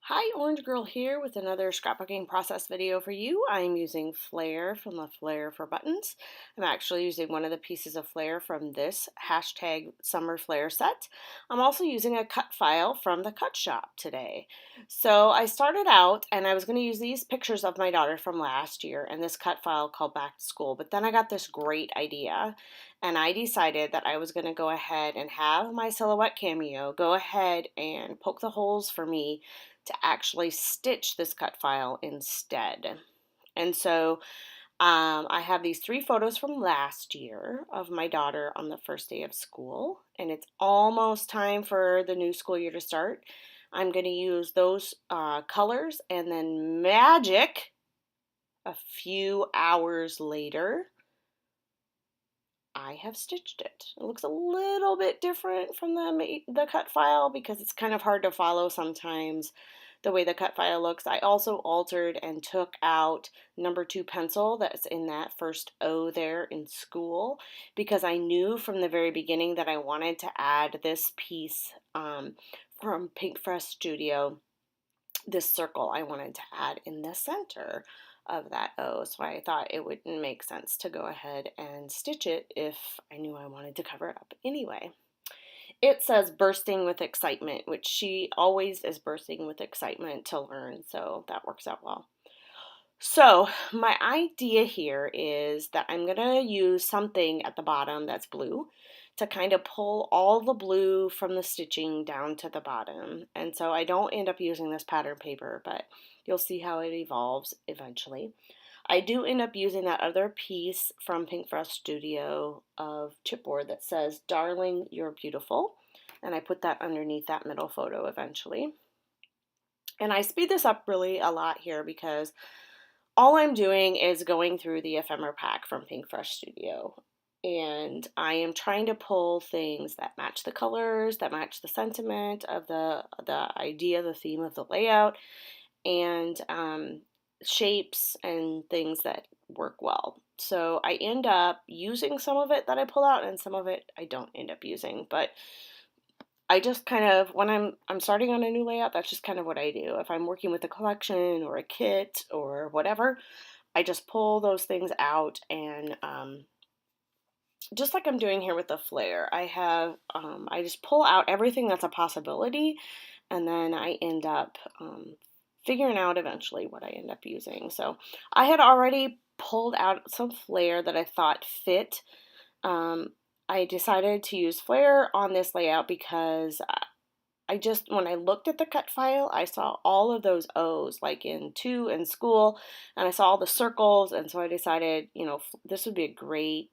Hi, Orange Girl here with another scrapbooking process video for you. I'm using Flair from the Flair for Buttons. I'm actually using one of the pieces of Flair from this hashtag Summer Flair set. I'm also using a cut file from the Cut Shop today. So I started out and I was going to use these pictures of my daughter from last year and this cut file called Back to School, but then I got this great idea and I decided that I was going to go ahead and have my silhouette cameo go ahead and poke the holes for me to actually stitch this cut file instead. And so I have these three photos from last year of my daughter on the first day of school, and it's almost time for the new school year to start. I'm going to use those colors, and then magic, a few hours later, I have stitched it. It looks a little bit different from the cut file because it's kind of hard to follow sometimes the way the cut file looks. I also altered and took out number 2 pencil that's in that first O there in school because I knew from the very beginning that I wanted to add this piece from Pinkfresh Studio, this circle I wanted to add in the center of that O. So I thought it wouldn't make sense to go ahead and stitch it if I knew I wanted to cover it up anyway. It says bursting with excitement, which she always is bursting with excitement to learn, so that works out well. So my idea here is that I'm going to use something at the bottom that's blue to kind of pull all the blue from the stitching down to the bottom. And so I don't end up using this pattern paper, but you'll see how it evolves eventually. I do end up using that other piece from Pinkfresh Studio of chipboard that says, "Darling, you're beautiful." And I put that underneath that middle photo eventually. And I speed this up really a lot here because all I'm doing is going through the ephemera pack from Pinkfresh Studio. And I am trying to pull things that match the colors, that match the sentiment of the idea, the theme of the layout, and shapes and things that work well. So I end up using some of it that I pull out and some of it I don't end up using. But I just kind of, when I'm starting on a new layout, that's just kind of what I do. If I'm working with a collection or a kit or whatever, I just pull those things out and just like I'm doing here with the Flair, I just pull out everything that's a possibility, and then I end up figuring out eventually what I end up using. So I had already pulled out some Flair that I thought fit. I decided to use Flair on this layout because when I looked at the cut file, I saw all of those O's, like in 2 in school, and I saw all the circles, and so I decided, this would be a great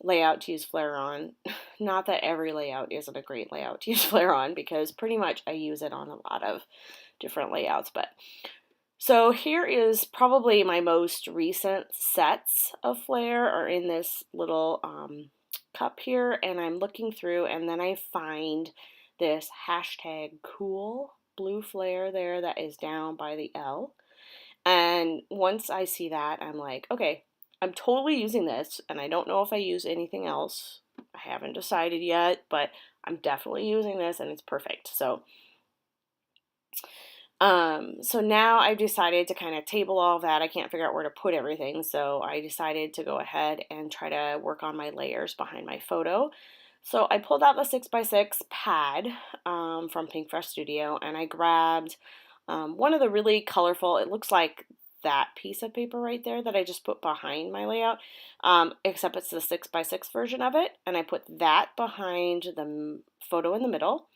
layout to use Flair on. Not that every layout isn't a great layout to use Flair on, because pretty much I use it on a lot of different layouts, but so here is probably my most recent sets of Flair are in this little cup here, and I'm looking through, and then I find this hashtag cool blue Flair there that is down by the L. And once I see that, I'm like, okay, I'm totally using this, and I don't know if I use anything else. I haven't decided yet, but I'm definitely using this, and it's perfect. So now I've decided to kind of table all of that. I can't figure out where to put everything, so I decided to go ahead and try to work on my layers behind my photo. So I pulled out the 6x6 pad from Pinkfresh Studio, and I grabbed one of the really colorful, it looks like that piece of paper right there that I just put behind my layout, except it's the 6x6 version of it, and I put that behind the photo in the middle.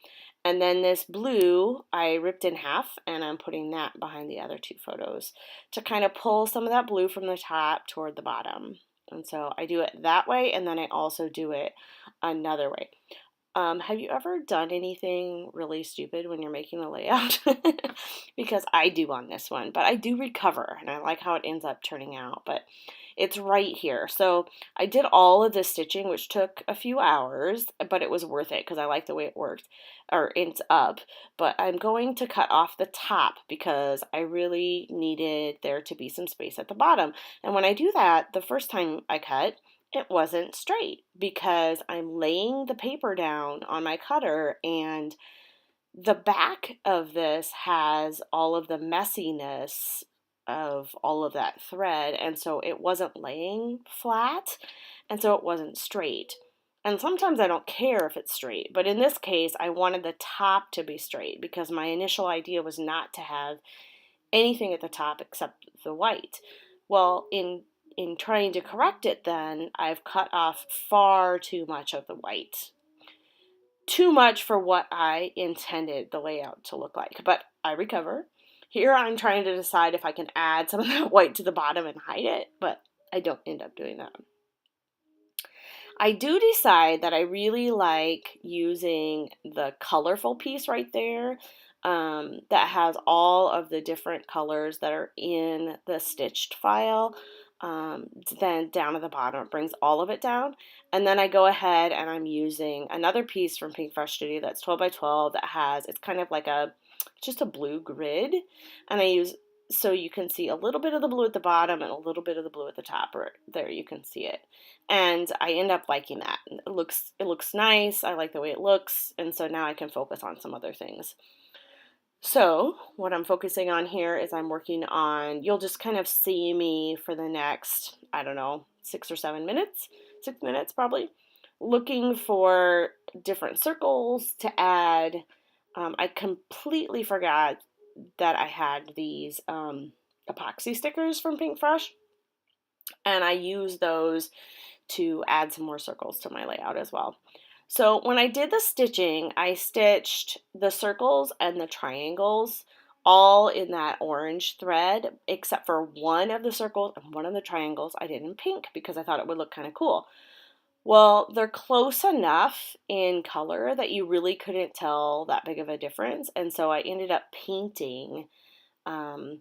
And then this blue, I ripped in half, and I'm putting that behind the other 2 photos to kind of pull some of that blue from the top toward the bottom. And so I do it that way, and then I also do it another way. Have you ever done anything really stupid when you're making a layout? Because I do on this one, but I do recover, and I like how it ends up turning out, but it's right here. So I did all of this stitching, which took a few hours, but it was worth it because I like the way it worked, or it's up. But I'm going to cut off the top because I really needed there to be some space at the bottom. And when I do that, the first time I cut, it wasn't straight because I'm laying the paper down on my cutter and The back of this has all of the messiness of all of that thread, and so it wasn't laying flat, and so it wasn't straight. And sometimes I don't care if it's straight, but in this case, I wanted the top to be straight because my initial idea was not to have anything at the top except the white. Well, in trying to correct it then, I've cut off far too much of the white. Too much for what I intended the layout to look like, but I recover. Here I'm trying to decide if I can add some of that white to the bottom and hide it, but I don't end up doing that. I do decide that I really like using the colorful piece right there that has all of the different colors that are in the stitched file. Then down at the bottom, it brings all of it down. And then I go ahead and I'm using another piece from Pinkfresh Studio that's 12 by 12 that has, it's kind of like just a blue grid. And I use, so you can see a little bit of the blue at the bottom and a little bit of the blue at the top, or there you can see it. And I end up liking that. It looks nice. I like the way it looks, and so now I can focus on some other things. So what I'm focusing on here is I'm working on, you'll just kind of see me for the next, I don't know, 6 or 7 minutes, 6 minutes probably, looking for different circles to add. I completely forgot that I had these epoxy stickers from Pinkfresh, and I use those to add some more circles to my layout as well. So when I did the stitching, I stitched the circles and the triangles all in that orange thread, except for one of the circles and one of the triangles I did in pink because I thought it would look kind of cool. Well, they're close enough in color that you really couldn't tell that big of a difference, and so I ended up painting um,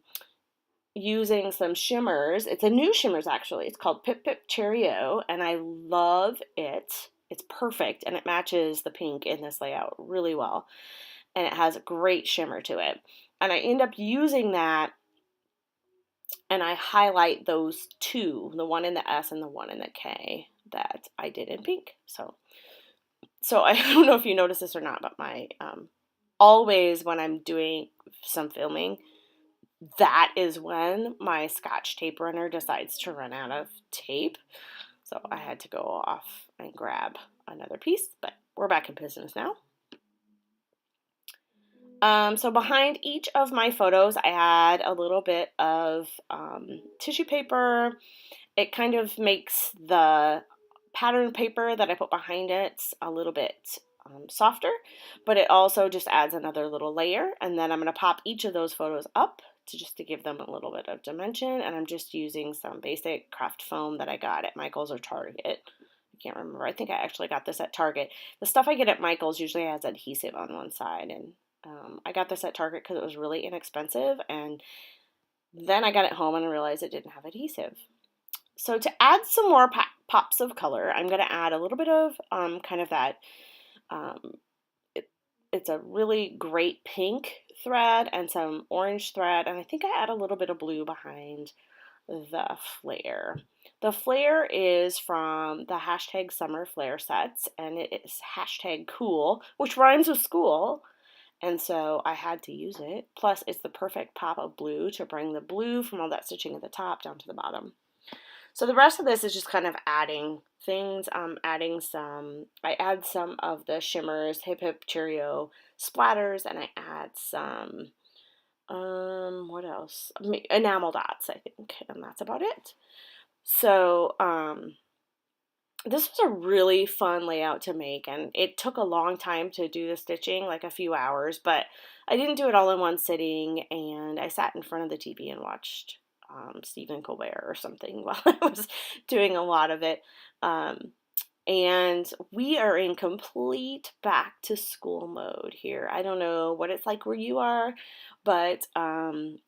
using some shimmers. It's a new shimmers actually. It's called Pip Pip Cheerio, and I love it. It's perfect, and it matches the pink in this layout really well, and it has a great shimmer to it. And I end up using that, and I highlight those two, the one in the S and the one in the K that I did in pink. So I don't know if you notice this or not, but my always when I'm doing some filming, that is when my Scotch tape runner decides to run out of tape. So I had to go off and grab another piece, but we're back in business now. So behind each of my photos, I add a little bit of tissue paper. It kind of makes the pattern paper that I put behind it a little bit softer, but it also just adds another little layer. And then I'm going to pop each of those photos up to give them a little bit of dimension. And I'm just using some basic craft foam that I got at Michael's or Target. I can't remember. I think I actually got this at Target. The stuff I get at Michael's usually has adhesive on one side, and I got this at Target because it was really inexpensive, and then I got it home and I realized it didn't have adhesive. So to add some more pops of color, I'm going to add a little bit of kind of that, it's a really great pink thread and some orange thread, and I think I add a little bit of blue behind the Flair. The Flair is from the hashtag Summer Flair sets, and it is hashtag cool, which rhymes with school. And so I had to use it. Plus, it's the perfect pop of blue to bring the blue from all that stitching at the top down to the bottom. So the rest of this is just kind of adding things. I add some of the shimmers, Hip Hip Cheerio splatters, and I add some, what else? Enamel dots, I think, and that's about it. So, this was a really fun layout to make, and it took a long time to do the stitching, like a few hours, but I didn't do it all in one sitting, and I sat in front of the TV and watched Stephen Colbert or something while I was doing a lot of it. And we are in complete back to school mode here. I don't know what it's like where you are, but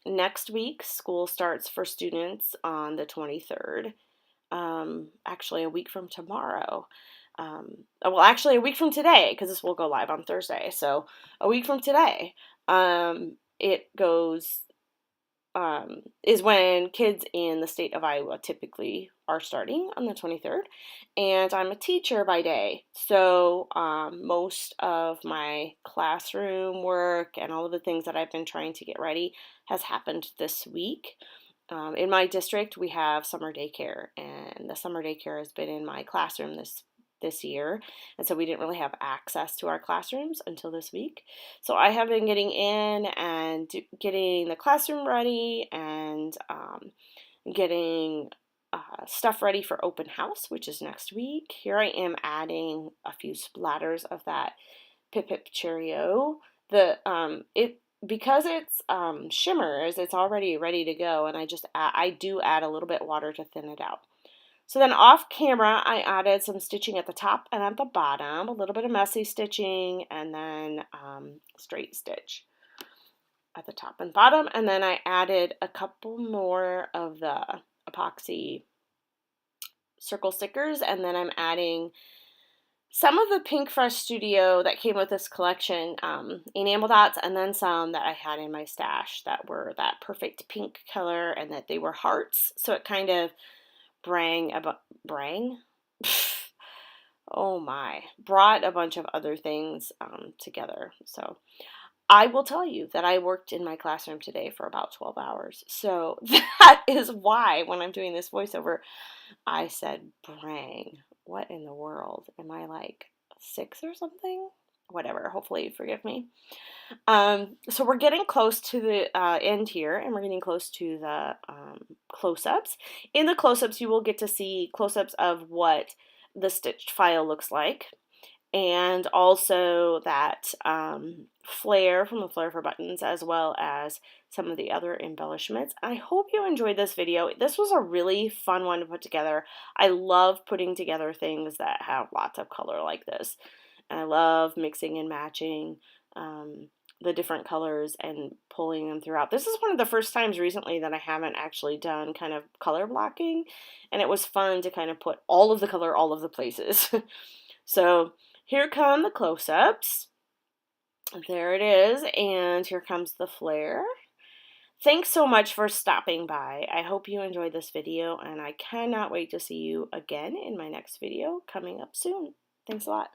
next week school starts for students on the 23rd. Actually a week from tomorrow. Well, actually a week from today, because this will go live on Thursday. So a week from today, it goes is when kids in the state of Iowa typically are starting on the 23rd. And I'm a teacher by day. So most of my classroom work and all of the things that I've been trying to get ready has happened this week. In my district, we have summer daycare, and the summer daycare has been in my classroom this year, and so we didn't really have access to our classrooms until this week. So I have been getting in and getting the classroom ready and getting stuff ready for open house, which is next week. Here I am adding a few splatters of that Pip Pip Cheerio. Because it's shimmers, it's already ready to go, and I do add a little bit of water to thin it out. So then off camera, I added some stitching at the top and at the bottom, a little bit of messy stitching, and then straight stitch at the top and bottom. And then I added a couple more of the epoxy circle stickers, and then I'm adding some of the Pinkfresh Studio that came with this collection, enamel dots, and then some that I had in my stash that were that perfect pink color and that they were hearts. So it kind of brang? Oh my, brought a bunch of other things together. So I will tell you that I worked in my classroom today for about 12 hours. So that is why when I'm doing this voiceover, I said brang. What in the world? Am I like 6 or something? Whatever. Hopefully you forgive me. So we're getting close to the end here, and we're getting close to the close-ups. In the close-ups, you will get to see close-ups of what the stitched file looks like, and also that Flair from the Flair for Buttons, as well as some of the other embellishments. I hope you enjoyed this video. This was a really fun one to put together. I love putting together things that have lots of color like this. And I love mixing and matching the different colors and pulling them throughout. This is one of the first times recently that I haven't actually done kind of color blocking, and it was fun to kind of put all of the color all of the places. So here come the close-ups. There it is, and here comes the Flair. Thanks so much for stopping by. I hope you enjoyed this video, and I cannot wait to see you again in my next video coming up soon. Thanks a lot.